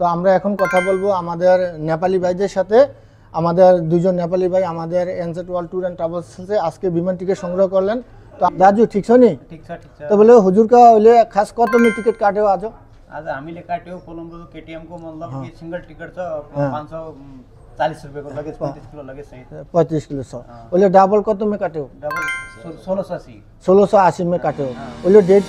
তো আমরা এখন কথা বলবো আমাদের নেপালি ভাইদের সাথে। আমাদের দুজন নেপালি ভাই আমাদের NZ world tour and travels से আজকে বিমান টিকিট সংগ্রহ করলেন। তো दाजू ठीक छ नि? ठीक छ। तो बोले हुजूर का ओले खास कत में टिकट काट्यो आज? आज हामीले काट्यो कोलम्बो केटीएम को मतलब कि सिंगल टिकट छ 540 रुपैयाँ को लगेज 35 किलो लगेज सहित 35 किलो छ। ओले डबल कत में काट्यो? डबल 1680 1680 में काट्यो। ओले डेट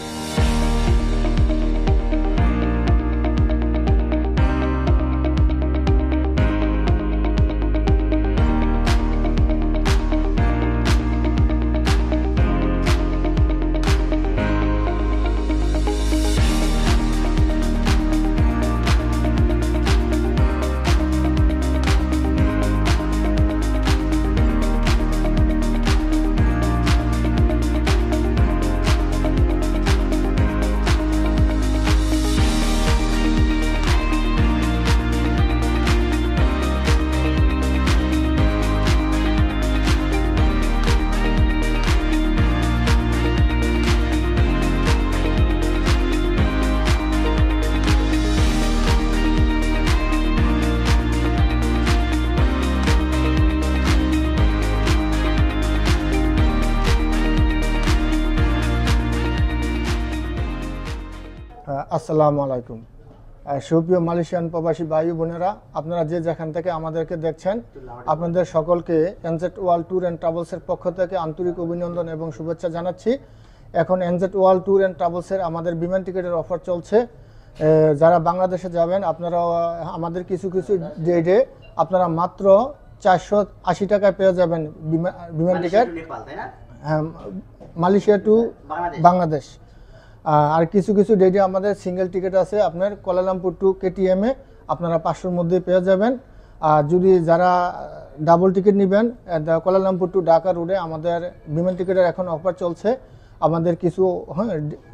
আসসালামু আলাইকুম। সুপ্রিয় মালয়েশিয়ান প্রবাসী ভাই বোনেরা, আপনারা যে যেখান থেকে আমাদেরকে দেখছেন, আপনাদের সকলকে এনজেড ওয়ার্ল্ড ট্যুর এন্ড ট্রাভেলসের পক্ষ থেকে আন্তরিক অভিনন্দন এবং শুভেচ্ছা জানাচ্ছি। এখন এনজেড ওয়ার্ল্ড ট্যুর এন্ড ট্রাভেলসের আমাদের বিমান টিকিটের অফার চলছে। যারা বাংলাদেশে যাবেন আপনারা আমাদের কিছু কিছু ডেটে আপনারা মাত্র 480 টাকায় পেয়ে যাবেন বিমান টিকিট। হ্যাঁ, মালয়েশিয়া টু বাংলাদেশ। আর কিছু কিছু ডেটে আমাদের সিঙ্গেল টিকিট আছে আপনার কোয়ালালামপুর টু কেটিএমে আপনারা 500-র মধ্যে পেয়ে যাবেন। আর যদি যারা ডাবল টিকিট নেবেন কোয়ালালামপুর টু ঢাকা রোডে আমাদের বিমান টিকিটের এখন অফার চলছে। আমাদের কিছু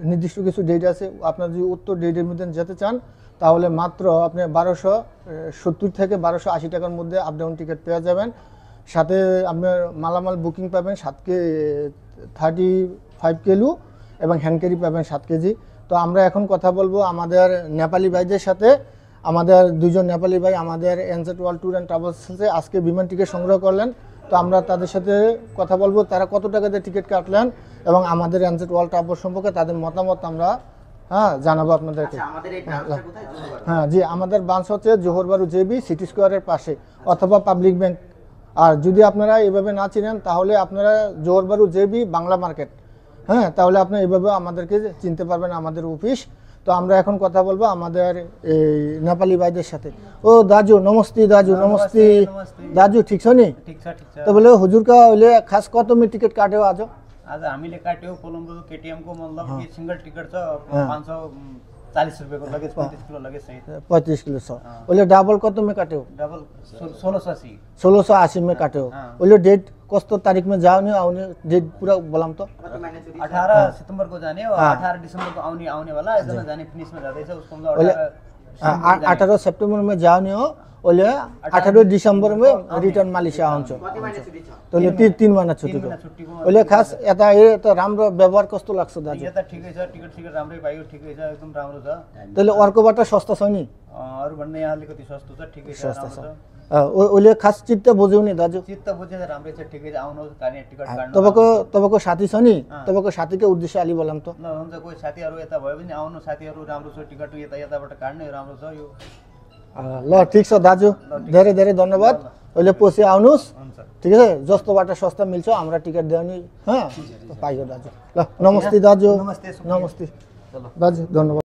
নির্দিষ্ট কিছু ডেট আছে। আপনারা যদি উত্তর ডেটের মধ্যে যেতে চান তাহলে মাত্র আপনি 1270 থেকে 1280 টাকার মধ্যে আপ ডাউন টিকিট পেয়ে যাবেন। সাথে আপনার মালামাল বুকিং পাবেন 35 কিলো এবং হ্যান্ড ক্যারি পাবেন 7 কেজি। তো আমরা এখন কথা বলবো আমাদের নেপালি ভাইদের সাথে। আমাদের দুজন নেপালি ভাই আমাদের এনজেড ওয়ার্ল্ড ট্যুর এন্ড ট্রাভেলসে আজকে বিমান টিকিট সংগ্রহ করলেন। তো আমরা তাদের সাথে কথা বলবো তারা কত টাকা দিয়ে টিকিট কাটলেন এবং আমাদের এনজেড ওয়ার্ল্ড ট্রাভেলস সম্পর্কে তাদের মতামত আমরা জানাবো আপনাদেরকে। হ্যাঁ জি, আমাদের ব্রাঞ্চ হচ্ছে জোহরবারু জেবি সিটি স্কোয়ারের পাশে অথবা পাবলিক ব্যাংক। আর যদি আপনারা এভাবে না চিনেন তাহলে আপনারা জোহরবারু জেবি বাংলা মার্কেট, হ্যাঁ, তাহলে আপনি এইভাবে আমাদেরকে চিনতে পারবেন আমাদের অফিস। তো আমরা এখন কথা বলবো আমাদের এই নেপালি ভাইদের সাথে। ও दाजू नमस्ते। दाजू नमस्ते। दाजू ठीक छ नि? ठीक छ। तो बोले हुजूर का ओले खास कत में टिकट काट्यो आज? आज हामीले काट्यो कोलम्बो केटीएम को मतलब कि सिंगल टिकट छ 540 रुपैयाँ को लगेज 35 किलो लगेज सहित 35 किलो छ। ओले डबल कत में काट्यो? डबल 1680 1680 में काट्यो। ओले डेट कस्तो तारिख में जाने आउने डेट पूरा बोलाम तो? 18 सितंबर को जाने और 18 दिसंबर को आउने वाला एकजना जाने फिनिश में जाँदैछ उसको मतलब 18 सितंबर में जाने हो। ओले 18 दिसंबर में रिटर्न मालয়েশিয়া आउँछ। तो 3 महिना छुट्टी। ओले खास यता यो त राम्रो व्यवहार कस्तो लाग्छ दाजु? यो त ठिकै छ, टिकट राम्रै पाइयो, ठिकै छ, एकदम राम्रो छ। त्यसले अर्कोबाट सस्ता छ नि? अरु भन्ने यहाँ अलिकति सस्तो छ, ठिकै छ, राम्रो छ। ओले खास चित्त बुझ्यौ नि दाजु? चित्त बुझेर राम्रै छ, ठिकै छ, आउनुहोस् काने टिकट काट्नु। तपाईको साथी छ नि? तपाईको साथीको उद्देश्य अलि बोलाम त। ल हुन्छ, कोही साथीहरु यता भयो भने आउनु, साथीहरु राम्रो छ, टिकट यताबाट काट्नु राम्रो छ यो। ल ठीक छ दाजु, धेरै धेरै धन्यवाद। अहिले पछि आउनुहोस्, ठीक है, जस्तोबाट सस्ता मिल्छ हाम्रा टिकट देउने पाइयो दाजु। ल नमस्ते दाजु। नमस्ते दाजु, धन्यवाद।